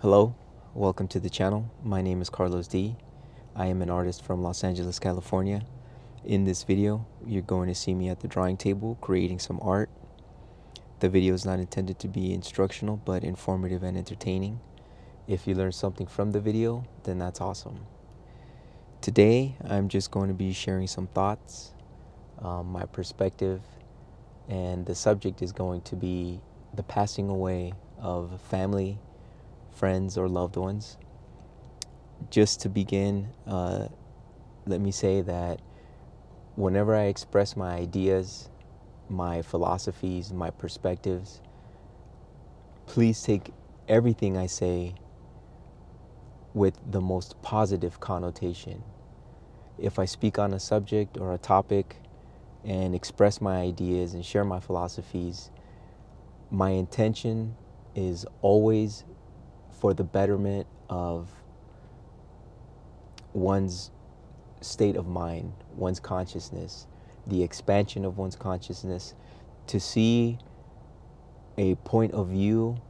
Hello, welcome to the channel. My name is Carlos D. I am an artist from Los Angeles, California. In this video, you're going to see me at the drawing table creating some art. The video is not intended to be instructional, but informative and entertaining. If you learn something from the video, then that's awesome. Today, I'm just going to be sharing some thoughts, my perspective, and the subject is going to be the passing away of family, friends, or loved ones. Just to begin, let me say that whenever I express my ideas, my philosophies, my perspectives, please take everything I say with the most positive connotation. If I speak on a subject or a topic and express my ideas and share my philosophies, my intention is always for the betterment of one's state of mind, one's consciousness, the expansion of one's consciousness, to see a point of view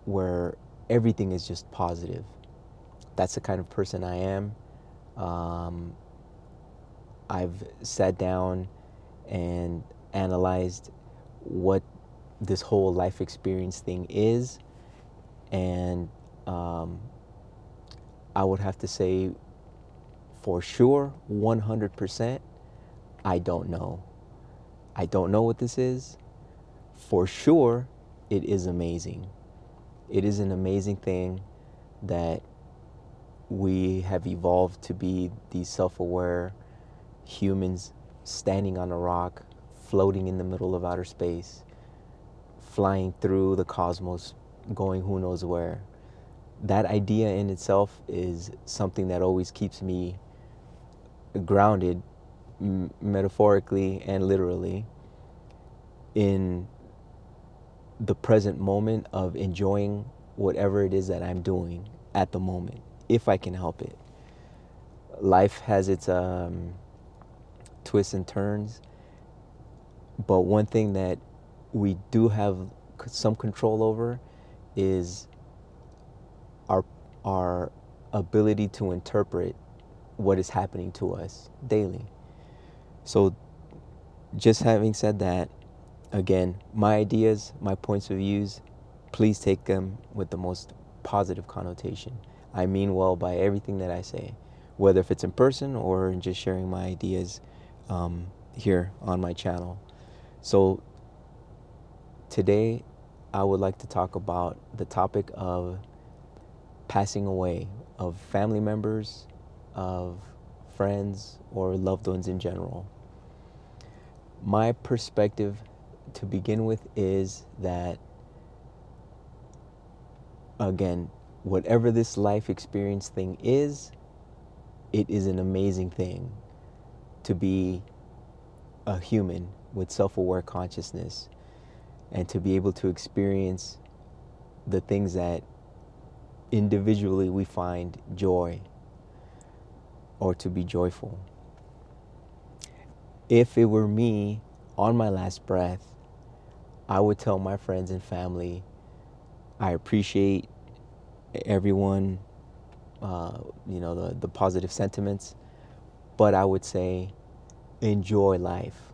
where everything is just positive. That's the kind of person I am. I've sat down and analyzed what this whole life experience thing is, and I would have to say for sure, 100%, I don't know. I don't know what this is. For sure, it is amazing. It is an amazing thing that we have evolved to be these self-aware humans standing on a rock, floating in the middle of outer space, flying through the cosmos, going who knows where. That idea in itself is something that always keeps me grounded, metaphorically and literally, in the present moment of enjoying whatever it is that I'm doing at the moment, if I can help it. Life has its twists and turns, but one thing that we do have some control over is our ability to interpret what is happening to us daily. So just having said that, again, my ideas, my points of views, please take them with the most positive connotation. I mean well by everything that I say, whether if it's in person or just sharing my ideas here on my channel. So today I would like to talk about the topic of passing away of family members, of friends, or loved ones in general. My perspective to begin with is that, again, whatever this life experience thing is, it is an amazing thing to be a human with self-aware consciousness and to be able to experience the things that individually we find joy or to be joyful. If it were me on my last breath, I would tell my friends and family, I appreciate everyone, the positive sentiments, but I would say, enjoy life.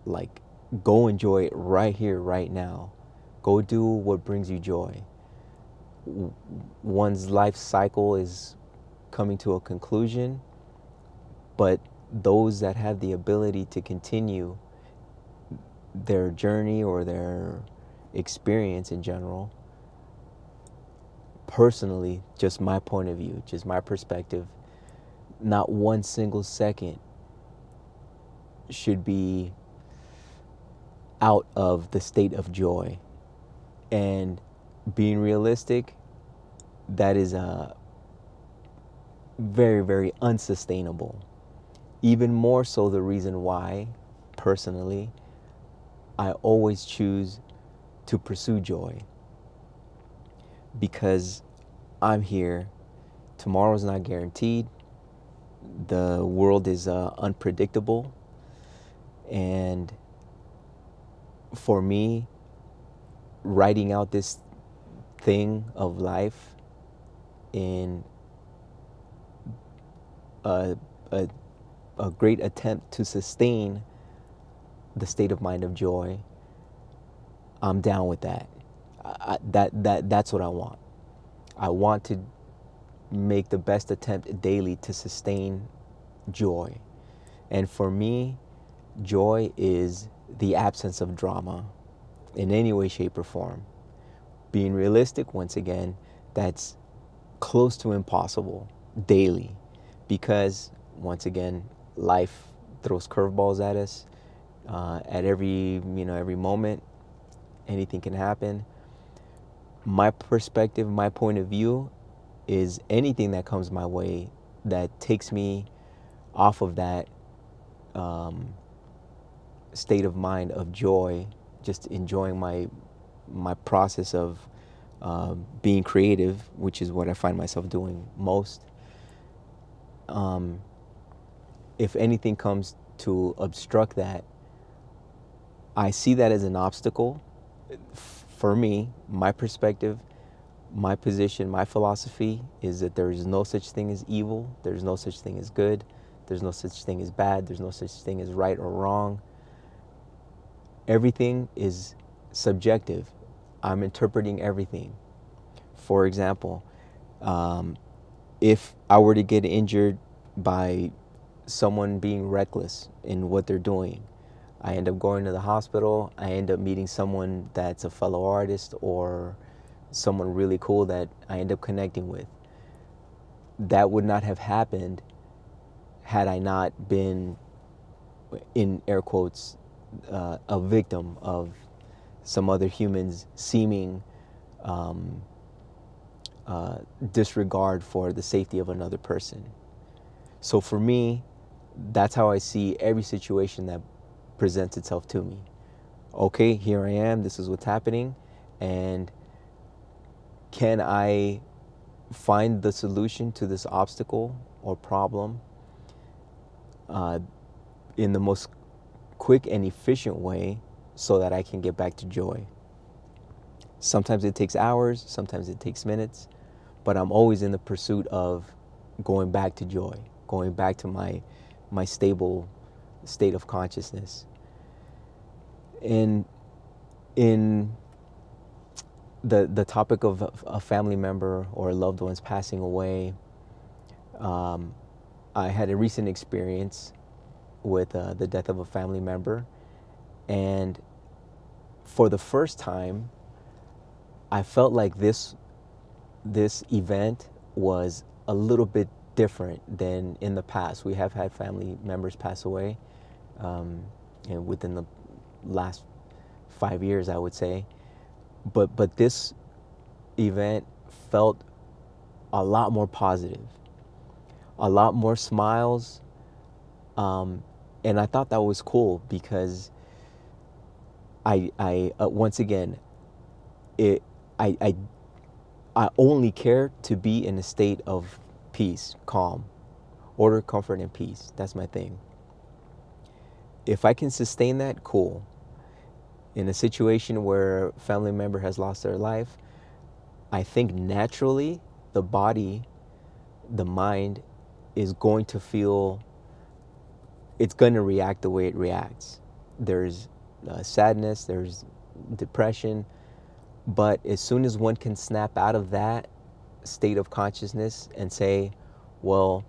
Like, go enjoy it right here, right now. Go do what brings you joy. One's life cycle is coming to a conclusion, but those that have the ability to continue their journey or their experience in general, personally, just my point of view, just my perspective, not one single second should be out of the state of joy. And being realistic, that is very, very unsustainable. Even more so the reason why, personally, I always choose to pursue joy. Because I'm here, tomorrow's not guaranteed, the world is unpredictable, and for me, writing out this thing of life in a, a, a great attempt to sustain the state of mind of joy, I'm down with that. That's what I want. I want to make the best attempt daily to sustain joy. And for me, joy is the absence of drama in any way, shape, or form. Being realistic, once again, that's close to impossible daily, because, once again, life throws curveballs at us at every moment. Anything can happen. My perspective, my point of view is anything that comes my way that takes me off of that state of mind of joy, just enjoying my process of being creative, which is what I find myself doing most. If anything comes to obstruct that, I see that as an obstacle. For me, my perspective, my position, my philosophy is that there is no such thing as evil. There's no such thing as good. There's no such thing as bad. There's no such thing as right or wrong. Everything is subjective. I'm interpreting everything. For example, if I were to get injured by someone being reckless in what they're doing, I end up going to the hospital, I end up meeting someone that's a fellow artist or someone really cool that I end up connecting with. That would not have happened had I not been, in air quotes, a victim of some other human's seeming disregard for the safety of another person. So for me, that's how I see every situation that presents itself to me. Okay, here I am, this is what's happening, and can I find the solution to this obstacle or problem in the most quick and efficient way so that I can get back to joy? Sometimes it takes hours, sometimes it takes minutes, but I'm always in the pursuit of going back to joy, going back to my stable state of consciousness. And in the topic of a family member or a loved one's passing away, I had a recent experience with the death of a family member, and for the first time, I felt like this event was a little bit different than in the past. We have had family members pass away, and within the last 5 years, I would say, but this event felt a lot more positive, a lot more smiles, and I thought that was cool because I once again, I only care to be in a state of peace, calm, order, comfort, and peace. That's my thing. If I can sustain that, cool. In a situation where a family member has lost their life, I think naturally the body, the mind is going to feel, it's going to react the way it reacts. There's sadness, there's depression, but as soon as one can snap out of that state of consciousness and say, well,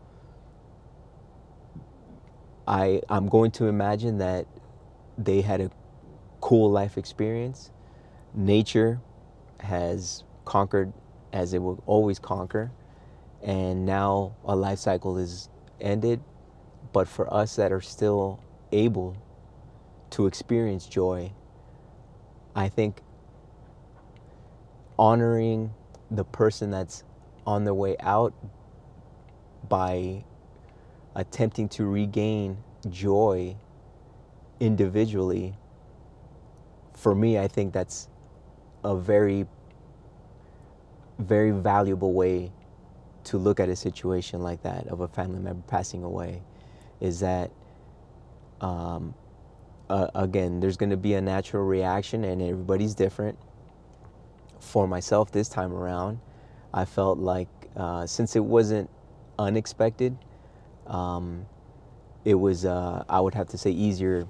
I'm going to imagine that they had a cool life experience. Nature has conquered as it will always conquer, and now a life cycle is ended. But for us that are still able to experience joy, I think honoring the person that's on their way out by attempting to regain joy individually, for me, I think that's a very, very valuable way to look at a situation like that of a family member passing away. Is that, again, there's going to be a natural reaction and everybody's different. For myself this time around, I felt like since it wasn't unexpected, it was, I would have to say, easier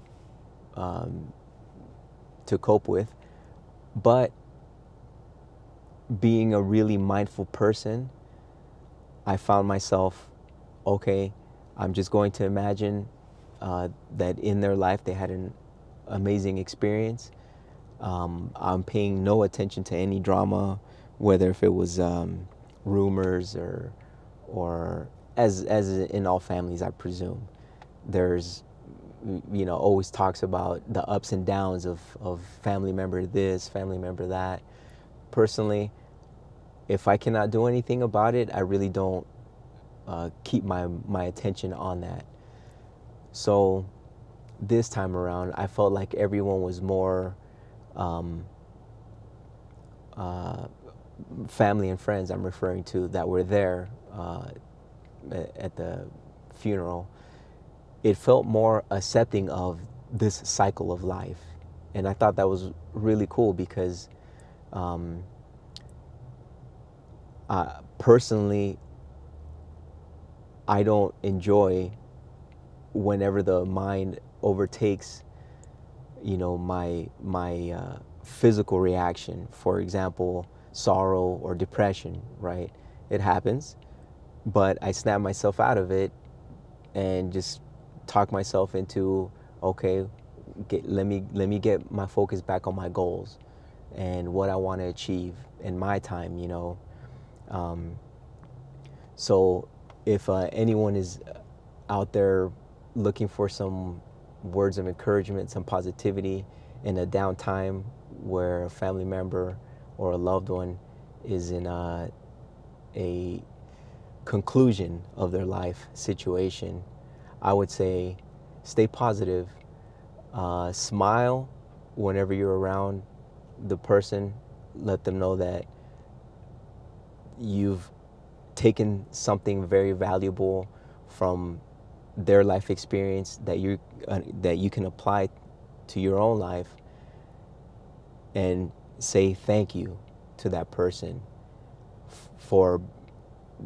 to cope with. But being a really mindful person, I found myself, okay, I'm just going to imagine that in their life they had an amazing experience. I'm paying no attention to any drama, whether if it was rumors or as in all families, I presume, there's, you know, always talks about the ups and downs of family member this, family member that. Personally, if I cannot do anything about it, I really don't keep my attention on that. So this time around, I felt like everyone was more family and friends I'm referring to that were there at the funeral. It felt more accepting of this cycle of life. And I thought that was really cool because personally, I don't enjoy whenever the mind overtakes, you know, my physical reaction. For example, sorrow or depression, right? It happens, but I snap myself out of it and just talk myself into, okay, let me get my focus back on my goals and what I want to achieve in my time, you know. So if anyone is out there looking for some words of encouragement, some positivity in a downtime where a family member or a loved one is in a conclusion of their life situation, I would say stay positive, smile whenever you're around the person, let them know that you've taken something very valuable from their life experience that you can apply to your own life, and say thank you to that person for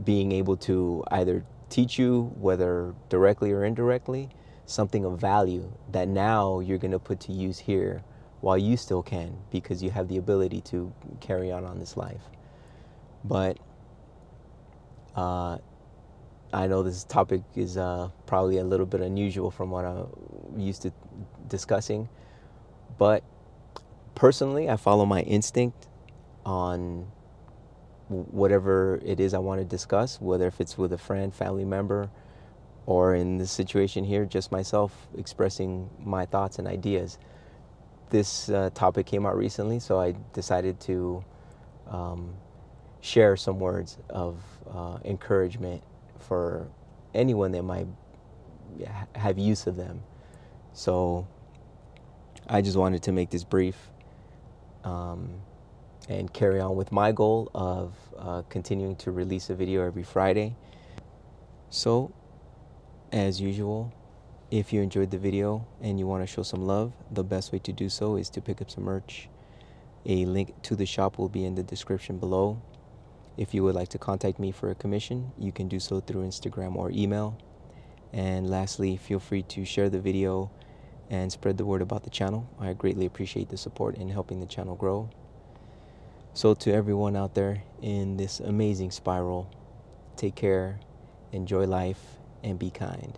being able to either teach you, whether directly or indirectly, something of value that now you're going to put to use here while you still can, because you have the ability to carry on this life. But I know this topic is probably a little bit unusual from what I'm used to discussing, but personally, I follow my instinct on whatever it is I want to discuss, whether if it's with a friend, family member, or in this situation here, just myself expressing my thoughts and ideas. This topic came out recently, so I decided to share some words of encouragement for anyone that might have use of them. So I just wanted to make this brief and carry on with my goal of continuing to release a video every Friday. So, as usual, if you enjoyed the video and you want to show some love, the best way to do so is to pick up some merch. A link to the shop will be in the description below. If you would like to contact me for a commission, you can do so through Instagram or email. And lastly, feel free to share the video and spread the word about the channel. I greatly appreciate the support in helping the channel grow. So to everyone out there in this amazing spiral, take care, enjoy life, and be kind.